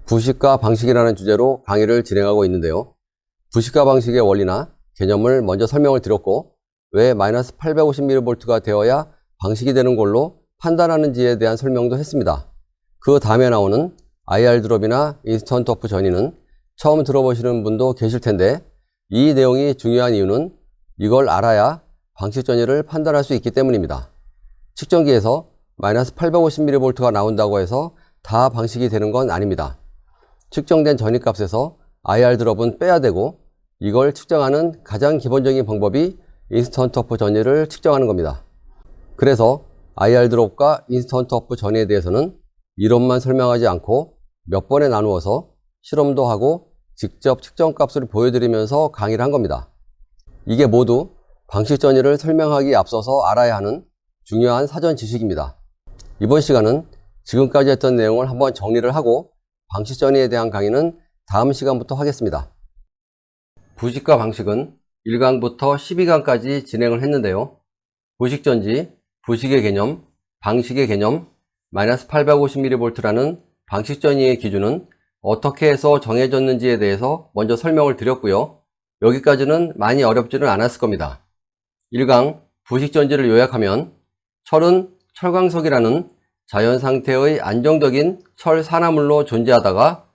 부식과 방식이라는 주제로 강의를 진행하고 있는데요. 부식과 방식의 원리나 개념을 먼저 설명을 드렸고, 왜 마이너스 850mV가 되어야 방식이 되는 걸로 판단하는지에 대한 설명도 했습니다. 그 다음에 나오는 IR 드롭이나 인스턴트 오프 전위는 처음 들어보시는 분도 계실 텐데, 이 내용이 중요한 이유는 이걸 알아야 방식 전위를 판단할 수 있기 때문입니다. 측정기에서 마이너스 850mV가 나온다고 해서 다 방식이 되는 건 아닙니다. 측정된 전위값에서 IR 드롭은 빼야 되고, 이걸 측정하는 가장 기본적인 방법이 인스턴트 오프 전위를 측정하는 겁니다. 그래서 IR 드롭과 인스턴트 오프 전위에 대해서는 이론만 설명하지 않고 몇 번에 나누어서 실험도 하고 직접 측정값을 보여드리면서 강의를 한 겁니다. 이게 모두 방식 전위를 설명하기에 앞서서 알아야 하는 중요한 사전 지식입니다. 이번 시간은 지금까지 했던 내용을 한번 정리를 하고 방식 전위에 대한 강의는 다음 시간부터 하겠습니다. 부식과 방식은 1강부터 12강까지 진행을 했는데요. 부식전지, 부식의 개념, 방식의 개념, 마이너스 850mV라는 방식 전위의 기준은 어떻게 해서 정해졌는지에 대해서 먼저 설명을 드렸고요. 여기까지는 많이 어렵지는 않았을 겁니다. 1강 부식전지를 요약하면 철은 철광석이라는 자연 상태의 안정적인 철 산화물로 존재하다가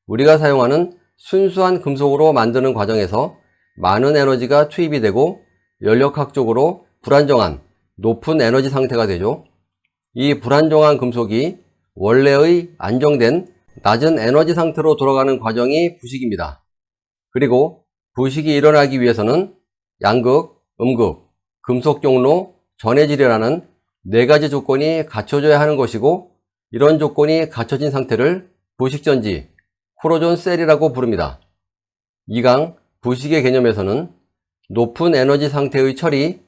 우리가 사용하는 순수한 금속으로 만드는 과정에서 많은 에너지가 투입이 되고 연력학적으로 불안정한 높은 에너지 상태가 되죠. 이 불안정한 금속이 원래의 안정된 낮은 에너지 상태로 돌아가는 과정이 부식입니다. 그리고 부식이 일어나기 위해서는 양극, 음극, 금속 경로, 전해질이라는 4가지 조건이 갖춰져야 하는 것이고, 이런 조건이 갖춰진 상태를 부식전지, 코로존 셀이라고 부릅니다. 2강 부식의 개념에서는 높은 에너지 상태의 철이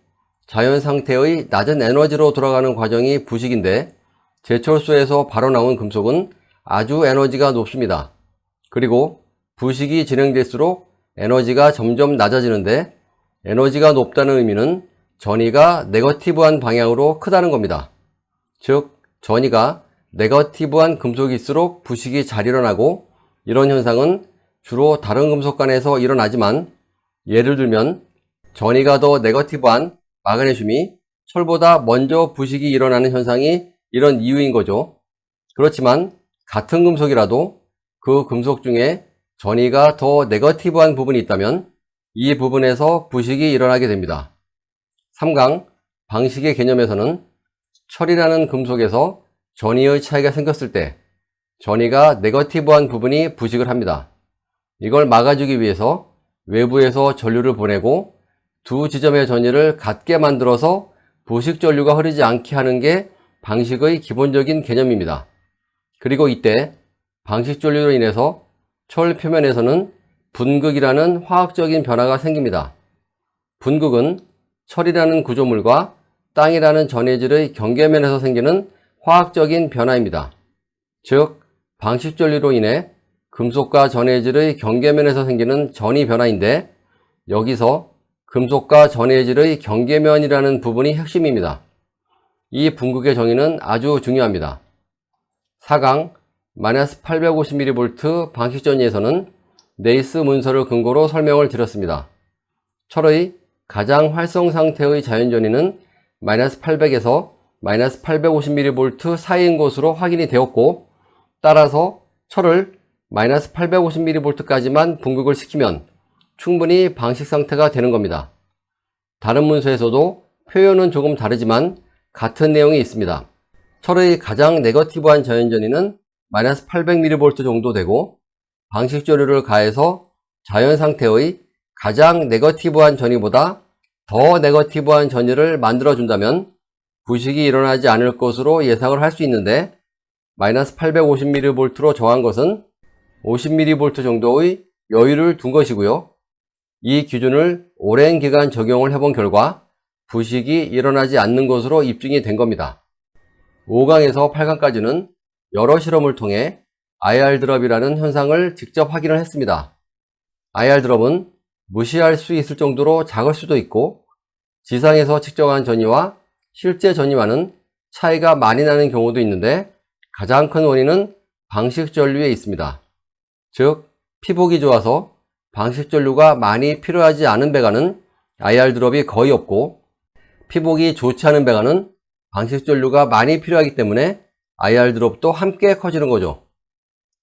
자연 상태의 낮은 에너지로 돌아가는 과정이 부식인데, 제철소에서 바로 나온 금속은 아주 에너지가 높습니다. 그리고 부식이 진행될수록 에너지가 점점 낮아지는데, 에너지가 높다는 의미는 전위가 네거티브한 방향으로 크다는 겁니다. 즉, 전위가 네거티브한 금속일수록 부식이 잘 일어나고, 이런 현상은 주로 다른 금속간에서 일어나지만, 예를 들면 전위가 더 네거티브한 마그네슘이 철보다 먼저 부식이 일어나는 현상이 이런 이유인 거죠. 그렇지만 같은 금속이라도 그 금속 중에 전위가 더 네거티브한 부분이 있다면 이 부분에서 부식이 일어나게 됩니다. 3강 방식의 개념에서는 철이라는 금속에서 전위의 차이가 생겼을 때 전위가 네거티브한 부분이 부식을 합니다. 이걸 막아주기 위해서 외부에서 전류를 보내고 두 지점의 전위를 같게 만들어서 부식 전류가 흐르지 않게 하는 게 방식의 기본적인 개념입니다. 그리고 이때 방식 전류로 인해서 철 표면에서는 분극이라는 화학적인 변화가 생깁니다. 분극은 철이라는 구조물과 땅이라는 전해질의 경계면에서 생기는 화학적인 변화입니다. 즉, 방식 전류로 인해 금속과 전해질의 경계면에서 생기는 전위 변화인데, 여기서 금속과 전해질의 경계면이라는 부분이 핵심입니다. 이 분극의 정의는 아주 중요합니다. 4강 마이너스 850mV 방식 전위에서는 네이스 문서를 근거로 설명을 드렸습니다. 철의 가장 활성 상태의 자연 전위는 마이너스 800에서 마이너스 850mV 사이인 것으로 확인이 되었고, 따라서 철을 마이너스 850mV까지만 분극을 시키면 충분히 방식 상태가 되는 겁니다. 다른 문서에서도 표현은 조금 다르지만 같은 내용이 있습니다. 철의 가장 네거티브한 자연 전위는 마이너스 800mV 정도 되고, 방식 전류를 가해서 자연 상태의 가장 네거티브한 전위보다 더 네거티브한 전위를 만들어준다면 부식이 일어나지 않을 것으로 예상을 할 수 있는데, 마이너스 850mV로 정한 것은 50mV 정도의 여유를 둔 것이고요. 이 기준을 오랜 기간 적용을 해본 결과 부식이 일어나지 않는 것으로 입증이 된 겁니다. 5강에서 8강까지는 여러 실험을 통해 IR 드롭이라는 현상을 직접 확인을 했습니다. IR 드롭은 무시할 수 있을 정도로 작을 수도 있고, 지상에서 측정한 전위와 실제 전위와는 차이가 많이 나는 경우도 있는데, 가장 큰 원인은 방식 전류에 있습니다. 즉 피복이 좋아서 방식 전류가 많이 필요하지 않은 배관은 IR 드롭이 거의 없고, 피복이 좋지 않은 배관은 방식 전류가 많이 필요하기 때문에 IR 드롭도 함께 커지는 거죠.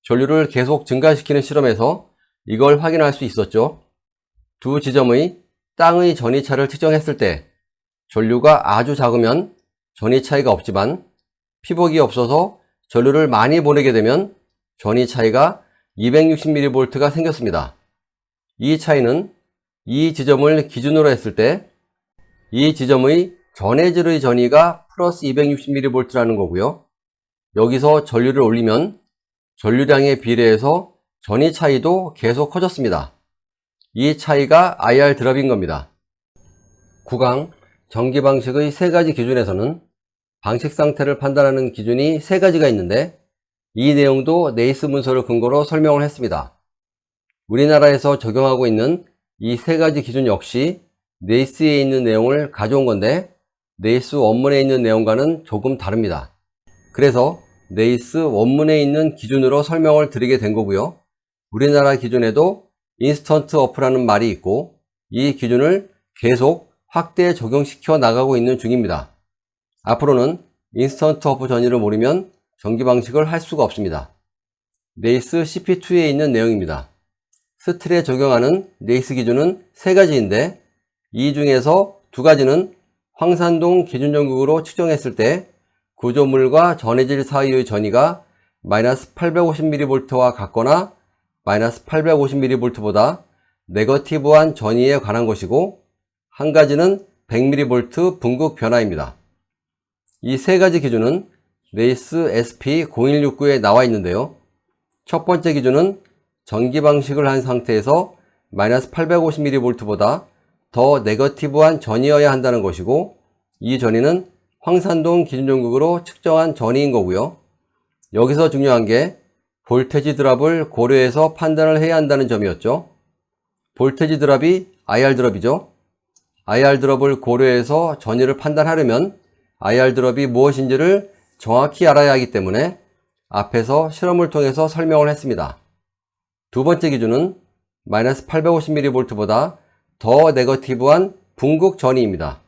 전류를 계속 증가시키는 실험에서 이걸 확인할 수 있었죠. 두 지점의 땅의 전이차를 측정했을 때 전류가 아주 작으면 전이 차이가 없지만, 피복이 없어서 전류를 많이 보내게 되면 전이 차이가 260mV가 생겼습니다. 이 차이는 이 지점을 기준으로 했을 때 이 지점의 전해질의 전이가 플러스 260mV라는 거고요. 여기서 전류를 올리면 전류량에 비례해서 전이 차이도 계속 커졌습니다. 이 차이가 IR 드롭인 겁니다. 구강 전기 방식의 세 가지 기준에서는 방식 상태를 판단하는 기준이 세 가지가 있는데, 이 내용도 네이스 문서를 근거로 설명을 했습니다. 우리나라에서 적용하고 있는 이 세 가지 기준 역시 네이스에 있는 내용을 가져온 건데, 네이스 원문에 있는 내용과는 조금 다릅니다. 그래서 네이스 원문에 있는 기준으로 설명을 드리게 된 거고요. 우리나라 기준에도 인스턴트 어프라는 말이 있고, 이 기준을 계속 확대 적용시켜 나가고 있는 중입니다. 앞으로는 인스턴트 어프 전이를 모르면 전기 방식을 할 수가 없습니다. 네이스 CP2에 있는 내용입니다. 스틸에 적용하는 네이스 기준은 세 가지인데, 이 중에서 두 가지는 황산동 기준전극으로 측정했을 때 구조물과 전해질 사이의 전이가 마이너스 850mV와 같거나 마이너스 850mV보다 네거티브한 전이에 관한 것이고, 한 가지는 100mV 분극 변화입니다. 이 세 가지 기준은 네이스 SP0169에 나와 있는데요. 첫 번째 기준은 전기 방식을 한 상태에서 마이너스 850mV보다 더 네거티브한 전이어야 한다는 것이고, 이 전이는 황산동 기준전극으로 측정한 전이인 거고요. 여기서 중요한 게 볼테지 드랍을 고려해서 판단을 해야 한다는 점이었죠. 볼테지 드랍이 IR 드랍이죠. IR 드랍을 고려해서 전이를 판단하려면 IR 드랍이 무엇인지를 정확히 알아야 하기 때문에 앞에서 실험을 통해서 설명을 했습니다. 두 번째 기준은 마이너스 850mV보다 더 네거티브한 분극 전이입니다.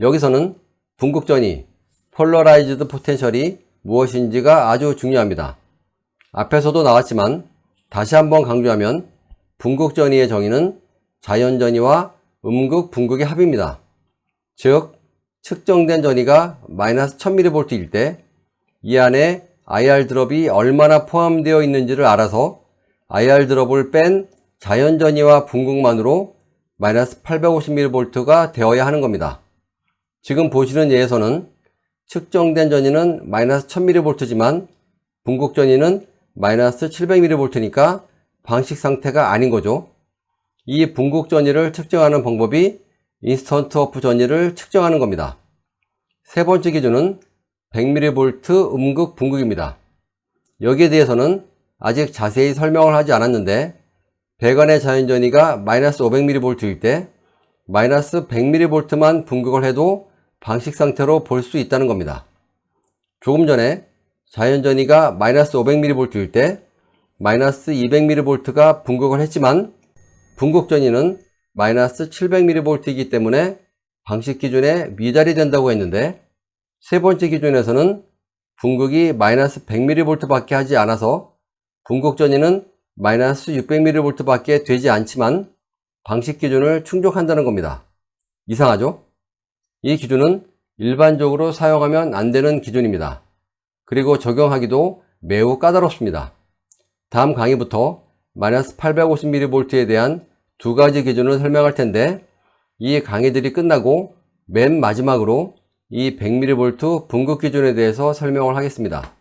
여기서는 분극 전이, 폴러라이즈드 포텐셜이 무엇인지가 아주 중요합니다. 앞에서도 나왔지만 다시 한번 강조하면 분극 전이의 정의는 자연 전이와 음극 분극의 합입니다. 즉 측정된 전이가 마이너스 1000mV일 때 이 안에 IR 드롭이 얼마나 포함되어 있는지를 알아서 IR 드롭을 뺀 자연 전이와 분극만으로 마이너스 850mV가 되어야 하는 겁니다. 지금 보시는 예에서는 측정된 전이는 마이너스 1000mV지만 분극 전이는 마이너스 700mV니까 방식 상태가 아닌 거죠. 이 분극 전이를 측정하는 방법이 인스턴트 어프 전이를 측정하는 겁니다. 세 번째 기준은 100mV 음극 분극입니다. 여기에 대해서는 아직 자세히 설명을 하지 않았는데, 배관의 자연 전이가 마이너스 500mV일 때 마이너스 100mV만 분극을 해도 방식 상태로 볼 수 있다는 겁니다. 조금 전에 자연 전이가 마이너스 500mV일 때 마이너스 200mV가 분극을 했지만 분극 전이는 마이너스 700mV이기 때문에 방식 기준에 미달이 된다고 했는데, 세 번째 기준에서는 분극이 마이너스 100mV 밖에 하지 않아서 분극 전이는 마이너스 600mV 밖에 되지 않지만 방식 기준을 충족한다는 겁니다. 이상하죠? 이 기준은 일반적으로 사용하면 안 되는 기준입니다. 그리고 적용하기도 매우 까다롭습니다. 다음 강의부터 마이너스 850mV에 대한 두 가지 기준을 설명할 텐데, 이 강의들이 끝나고 맨 마지막으로 이 100mV 분극 기준에 대해서 설명을 하겠습니다.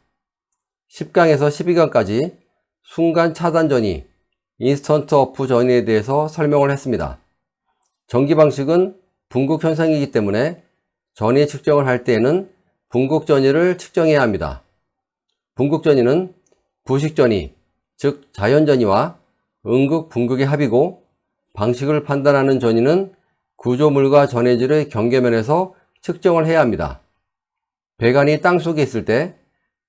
10강에서 12강까지 순간 차단 전이, 인스턴트 어프 전이에 대해서 설명을 했습니다. 전기 방식은 분극 현상이기 때문에 전이 측정을 할 때에는 분극 전이를 측정해야 합니다. 분극 전이는 부식 전이, 즉 자연 전이와 음극 분극의 합이고, 방식을 판단하는 전이는 구조물과 전해질의 경계면에서 측정을 해야 합니다. 배관이 땅 속에 있을 때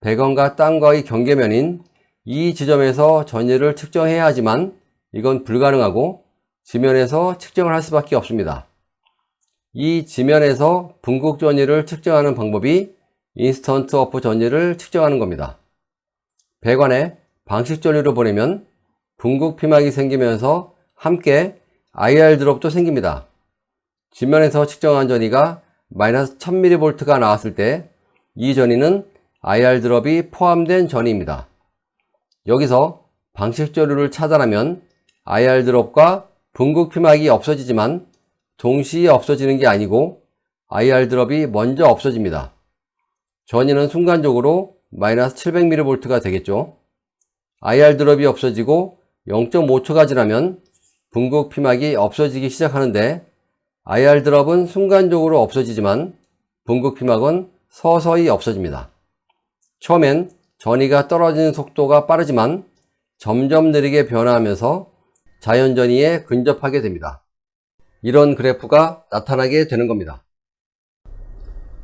배관과 땅과의 경계면인 이 지점에서 전위를 측정해야 하지만 이건 불가능하고 지면에서 측정을 할 수밖에 없습니다. 이 지면에서 분국 전위를 측정하는 방법이 인스턴트 어프 전위를 측정하는 겁니다. 배관에 방식 전위를 보내면 분국 피막이 생기면서 함께 IR 드롭도 생깁니다. 지면에서 측정한 전위가 마이너스 1000mV가 나왔을 때 이 전위는 IR 드롭이 포함된 전위입니다. 여기서 방식 전위를 차단하면 IR 드롭과 분국 피막이 없어지지만 동시에 없어지는 게 아니고 IR 드롭이 먼저 없어집니다. 전위는 순간적으로 마이너스 700mV가 되겠죠. IR 드롭이 없어지고 0.5초가 지나면 분국 피막이 없어지기 시작하는데 IR 드롭은 순간적으로 없어지지만 분국 피막은 서서히 없어집니다. 처음엔 전위가 떨어지는 속도가 빠르지만 점점 느리게 변화하면서 자연 전위에 근접하게 됩니다. 이런 그래프가 나타나게 되는 겁니다.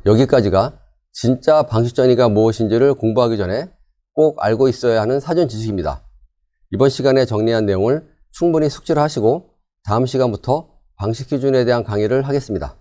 여기까지가 진짜 방식 전위가 무엇인지를 공부하기 전에 꼭 알고 있어야 하는 사전 지식입니다. 이번 시간에 정리한 내용을 충분히 숙지를 하시고 다음 시간부터 방식 기준에 대한 강의를 하겠습니다.